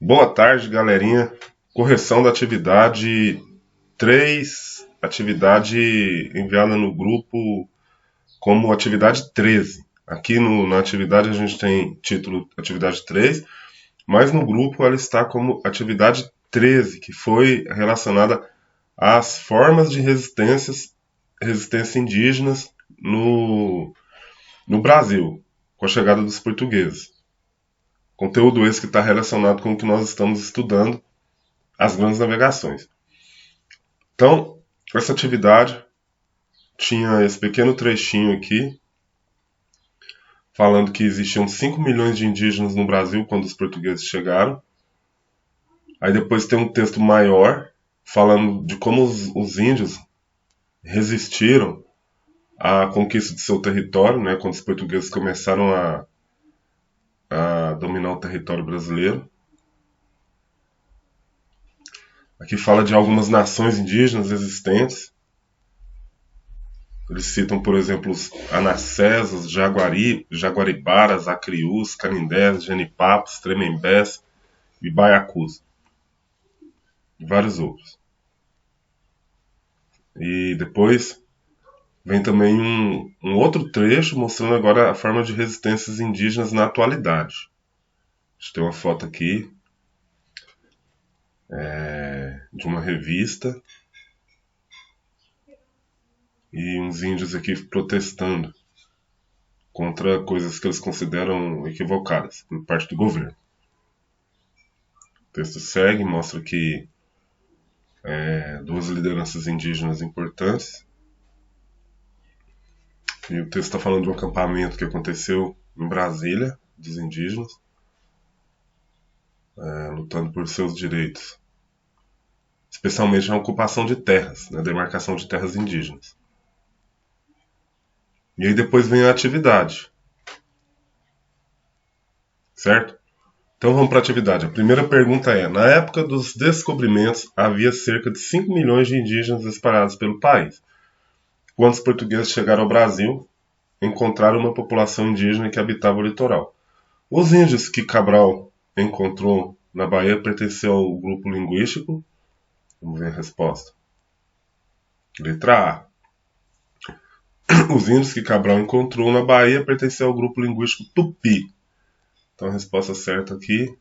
Boa tarde, galerinha. Correção da atividade 3, atividade enviada no grupo como atividade 13. Aqui na atividade a gente tem título atividade 3, mas no grupo ela está como atividade 13, que foi relacionada às formas de resistência indígenas no Brasil, com a chegada dos portugueses. Conteúdo esse que está relacionado com o que nós estamos estudando, as grandes navegações. Então, essa atividade tinha esse pequeno trechinho aqui, falando que existiam 5 milhões de indígenas no Brasil quando os portugueses chegaram. Aí depois tem um texto maior, falando de como os índios resistiram à conquista de seu território, né, quando os portugueses começaram a dominar o território brasileiro. Aqui fala de algumas nações indígenas existentes. Eles citam, por exemplo, os Anassés, Jaguaribaras, Acriús, Canindés, Genipapos, Tremembés e Baiacus. E vários outros. E depois vem também um outro trecho mostrando agora a forma de resistências indígenas na atualidade. A gente tem uma foto aqui de uma revista e uns índios aqui protestando contra coisas que eles consideram equivocadas por parte do governo. O texto segue, mostra que duas lideranças indígenas importantes. E o texto está falando de um acampamento que aconteceu em Brasília, dos indígenas, lutando por seus direitos. Especialmente na ocupação de terras, na demarcação de terras indígenas. E aí depois vem a atividade. Certo? Então vamos para a atividade. A primeira pergunta é: na época dos descobrimentos, havia cerca de 5 milhões de indígenas espalhados pelo país. Quando os portugueses chegaram ao Brasil, encontraram uma população indígena que habitava o litoral. Os índios que Cabral encontrou na Bahia pertenciam ao grupo linguístico. Vamos ver a resposta. Letra A. Os índios que Cabral encontrou na Bahia pertenciam ao grupo linguístico Tupi. Então a resposta certa aqui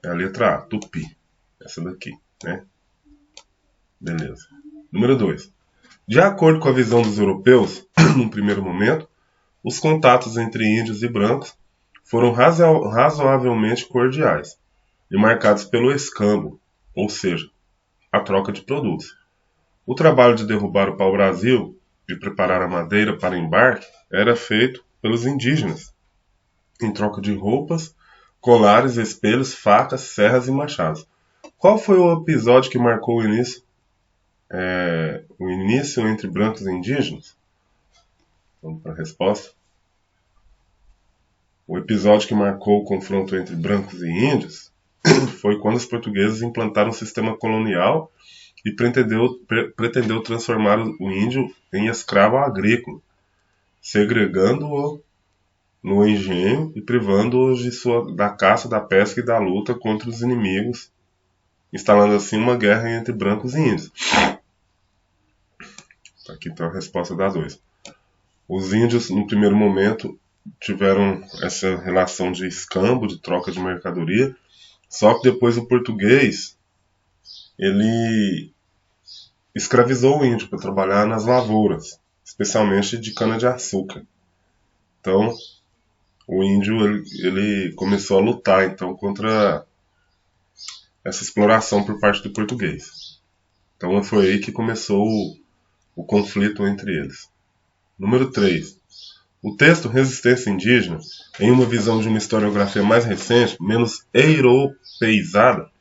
é a letra A, Tupi. Essa daqui, né? Beleza. Número 2. De acordo com a visão dos europeus, num primeiro momento, os contatos entre índios e brancos foram razoavelmente cordiais e marcados pelo escambo, ou seja, a troca de produtos. O trabalho de derrubar o pau-brasil e preparar a madeira para embarque era feito pelos indígenas, em troca de roupas, colares, espelhos, facas, serras e machados. Qual foi o episódio que marcou o início entre brancos e indígenas? Vamos para a resposta. O episódio que marcou o confronto entre brancos e índios foi quando os portugueses implantaram um sistema colonial e pretendeu transformar o índio em escravo agrícola, segregando-o no engenho e privando-os da caça, da pesca e da luta contra os inimigos, instalando assim uma guerra entre brancos e índios. Aqui está a resposta da 2. Os índios, no primeiro momento, tiveram essa relação de escambo, de troca de mercadoria, só que depois o português ele escravizou o índio para trabalhar nas lavouras, especialmente de cana-de-açúcar. Então, o índio ele começou a lutar então contra essa exploração por parte do português. Então foi aí que começou o conflito entre eles. Número 3. O texto Resistência Indígena, em uma visão de uma historiografia mais recente, menos europeizada,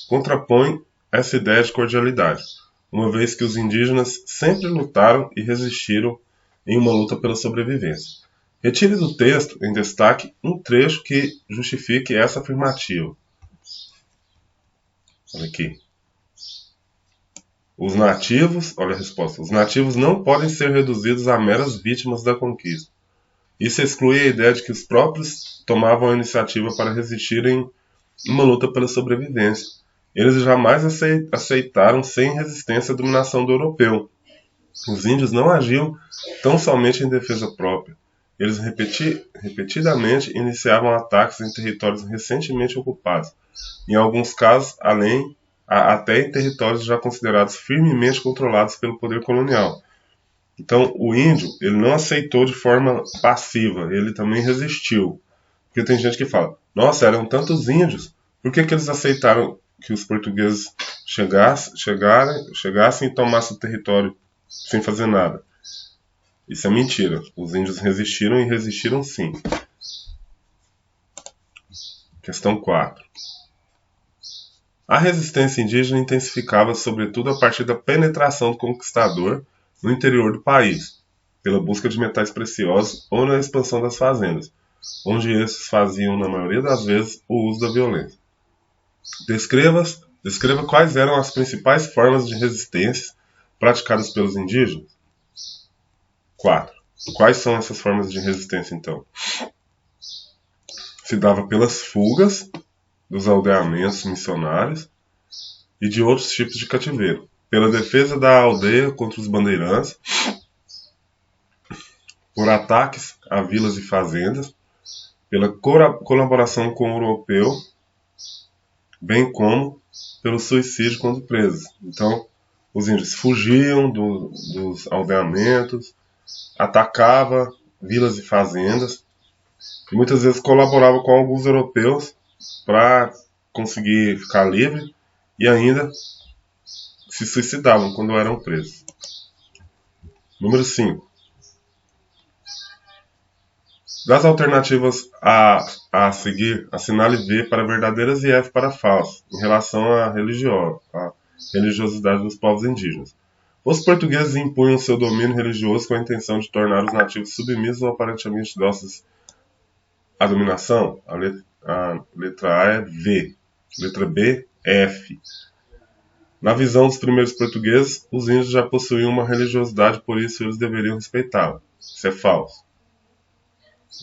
contrapõe essa ideia de cordialidade, uma vez que os indígenas sempre lutaram e resistiram em uma luta pela sobrevivência. Retire do texto em destaque um trecho que justifique essa afirmativa. Olha aqui. Os nativos, olha a resposta, os nativos não podem ser reduzidos a meras vítimas da conquista. Isso exclui a ideia de que os próprios tomavam a iniciativa para resistirem em uma luta pela sobrevivência. Eles jamais aceitaram sem resistência a dominação do europeu. Os índios não agiam tão somente em defesa própria. Eles repetidamente iniciavam ataques em territórios recentemente ocupados, em alguns casos até em territórios já considerados firmemente controlados pelo poder colonial. Então, o índio, ele não aceitou de forma passiva, ele também resistiu. Porque tem gente que fala, nossa, eram tantos índios, por que eles aceitaram que os portugueses chegassem e tomassem o território sem fazer nada? Isso é mentira. Os índios resistiram e resistiram sim. Questão 4. A resistência indígena intensificava sobretudo a partir da penetração do conquistador no interior do país, pela busca de metais preciosos ou na expansão das fazendas, onde esses faziam, na maioria das vezes, o uso da violência. Descreva quais eram as principais formas de resistência praticadas pelos indígenas. 4. Quais são essas formas de resistência, então? Se dava pelas fugas dos aldeamentos missionários e de outros tipos de cativeiro, pela defesa da aldeia contra os bandeirantes, por ataques a vilas e fazendas, pela colaboração com o europeu, bem como pelo suicídio quando presos. Então, os índios fugiam dos aldeamentos, atacavam vilas e fazendas, e muitas vezes colaboravam com alguns europeus para conseguir ficar livre e ainda se suicidavam quando eram presos. Número 5. Das alternativas a seguir, assinale V para verdadeiras e F para falsas, em relação à religiosidade dos povos indígenas. Os portugueses impunham seu domínio religioso com a intenção de tornar os nativos submissos ou aparentemente dóceis à dominação. A letra A é V. Letra B, F. Na visão dos primeiros portugueses, os índios já possuíam uma religiosidade, por isso eles deveriam respeitá-la. Isso é falso.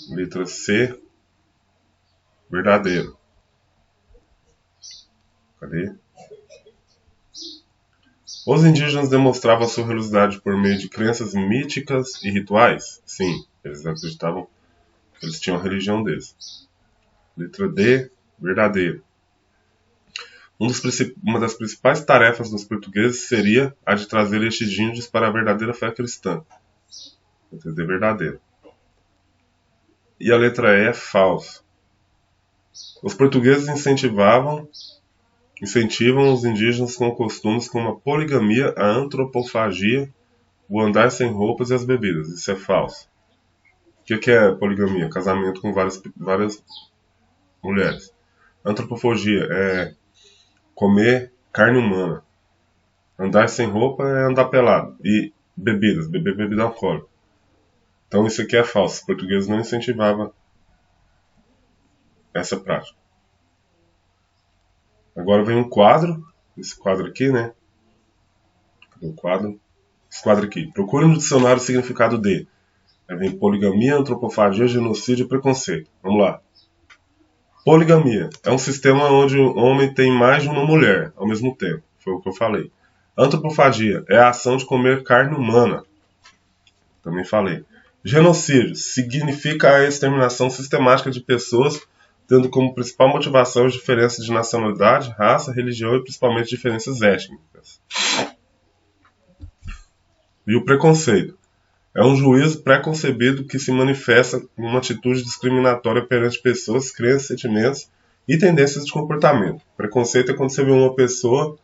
Letra C, verdadeiro. Cadê? Os indígenas demonstravam sua religiosidade por meio de crenças míticas e rituais? Sim, eles acreditavam que eles tinham a religião deles. Letra D, verdadeiro. Uma das principais tarefas dos portugueses seria a de trazer estes índios para a verdadeira fé cristã. Letra D, verdadeiro. E a letra E é falso. Os portugueses incentivam os indígenas com costumes como a poligamia, a antropofagia, o andar sem roupas e as bebidas. Isso é falso. O que é poligamia? Casamento com várias mulheres. Antropofagia é comer carne humana. Andar sem roupa é andar pelado. E beber bebida alcoólica. Então isso aqui é falso. Os portugueses não incentivavam essa prática. Agora vem um quadro. Esse quadro aqui, né? Cadê o quadro? Esse quadro aqui. Procure no dicionário o significado de. Aí vem poligamia, antropofagia, genocídio e preconceito. Vamos lá. Poligamia é um sistema onde o homem tem mais de uma mulher ao mesmo tempo. Foi o que eu falei. Antropofagia é a ação de comer carne humana. Também falei. Genocídio significa a exterminação sistemática de pessoas, tendo como principal motivação as diferenças de nacionalidade, raça, religião e principalmente diferenças étnicas. E o preconceito é um juízo pré-concebido que se manifesta com uma atitude discriminatória perante pessoas, crenças, sentimentos e tendências de comportamento. Preconceito é quando você vê uma pessoa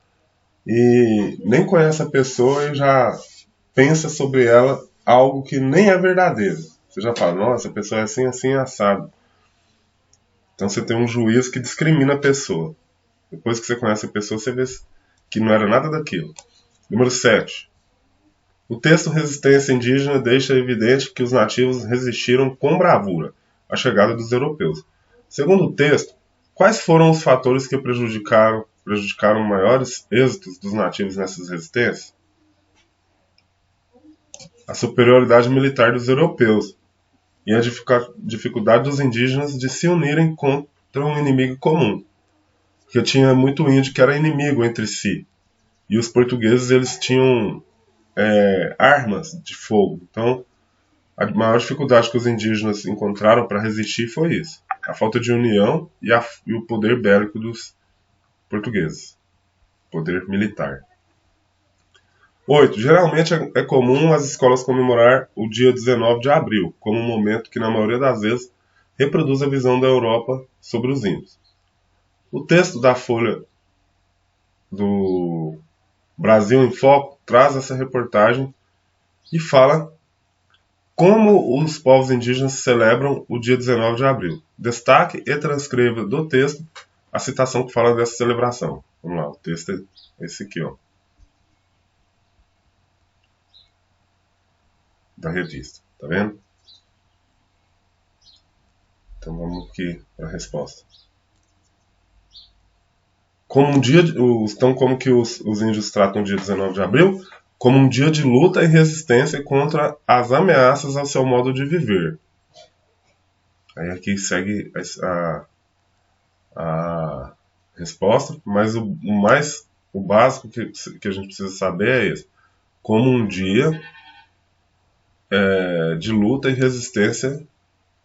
e nem conhece a pessoa e já pensa sobre ela algo que nem é verdadeiro. Você já fala, nossa, a pessoa é assim, assim, assado. Então você tem um juízo que discrimina a pessoa. Depois que você conhece a pessoa, você vê que não era nada daquilo. Número 7. O texto Resistência Indígena deixa evidente que os nativos resistiram com bravura à chegada dos europeus. Segundo o texto, quais foram os fatores que prejudicaram maiores êxitos dos nativos nessas resistências? A superioridade militar dos europeus. e a dificuldade dos indígenas de se unirem contra um inimigo comum. Porque tinha muito índio que era inimigo entre si. E os portugueses eles tinham armas de fogo. Então, a maior dificuldade que os indígenas encontraram para resistir foi isso. A falta de união e o poder bélico dos portugueses. Poder militar. 8. Geralmente é comum as escolas comemorar o dia 19 de abril, como um momento que, na maioria das vezes, reproduz a visão da Europa sobre os índios. O texto da Folha do Brasil em Foco traz essa reportagem e fala como os povos indígenas celebram o dia 19 de abril. Destaque e transcreva do texto a citação que fala dessa celebração. Vamos lá, o texto é esse aqui, ó, da revista. Tá vendo? Então vamos aqui para a resposta. Como que os índios tratam o dia 19 de abril? Como um dia de luta e resistência contra as ameaças ao seu modo de viver. Aí aqui segue a resposta, mas o básico que a gente precisa saber é esse. Como um dia de luta e resistência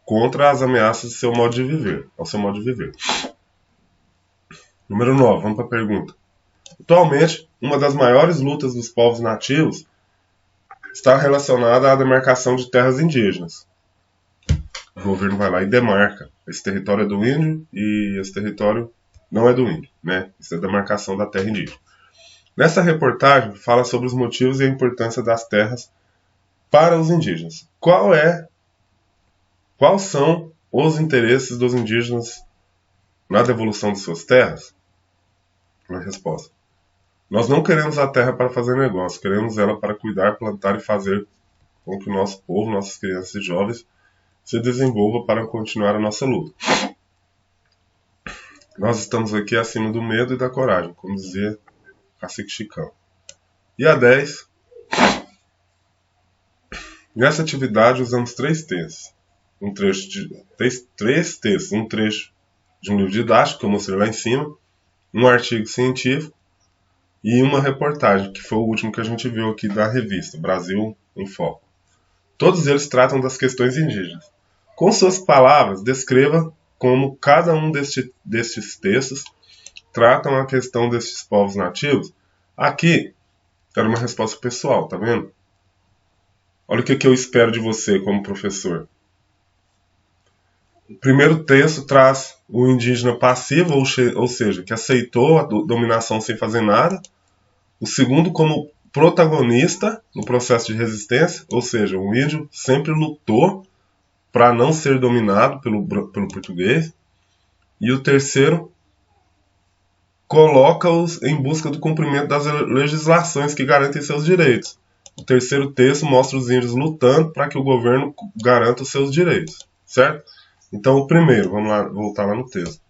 contra as ameaças ao seu modo de viver. Número 9, vamos para a pergunta. Atualmente, uma das maiores lutas dos povos nativos está relacionada à demarcação de terras indígenas. O governo vai lá e demarca. Esse território é do índio e esse território não é do índio, né? Isso é a demarcação da terra indígena. Nessa reportagem, fala sobre os motivos e a importância das terras para os indígenas. Quais são os interesses dos indígenas na devolução de suas terras? A resposta. Nós não queremos a terra para fazer negócio, queremos ela para cuidar, plantar e fazer com que o nosso povo, nossas crianças e jovens se desenvolvam para continuar a nossa luta. Nós estamos aqui acima do medo e da coragem, como dizia Cacique Chicão. E a 10. Nessa atividade usamos 3 textos. Três textos. Um trecho de um livro didático, que eu mostrei lá em cima, um artigo científico e uma reportagem, que foi o último que a gente viu aqui da revista, Brasil em Foco. Todos eles tratam das questões indígenas. Com suas palavras, descreva como cada um destes textos tratam a questão destes povos nativos. Aqui, era uma resposta pessoal, tá vendo? Olha o que eu espero de você como professor. O primeiro texto traz o indígena passivo, ou seja, que aceitou a dominação sem fazer nada. O segundo como protagonista no processo de resistência, ou seja, o índio sempre lutou para não ser dominado pelo português. E o terceiro coloca-os em busca do cumprimento das legislações que garantem seus direitos. O terceiro texto mostra os índios lutando para que o governo garanta os seus direitos, certo? Então o primeiro, vamos lá, voltar lá no texto.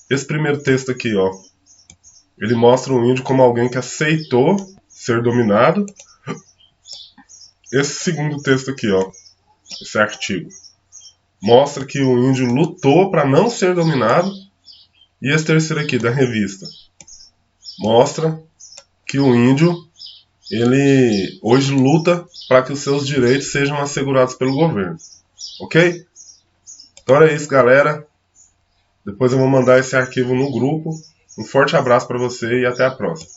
Esse primeiro texto aqui, ó, ele mostra o índio como alguém que aceitou ser dominado. Esse segundo texto aqui, ó, esse artigo, mostra que o índio lutou para não ser dominado. E esse terceiro aqui, da revista, mostra que o índio, ele hoje luta para que os seus direitos sejam assegurados pelo governo. Ok? Então é isso, galera. Depois eu vou mandar esse arquivo no grupo. Um forte abraço para você e até a próxima.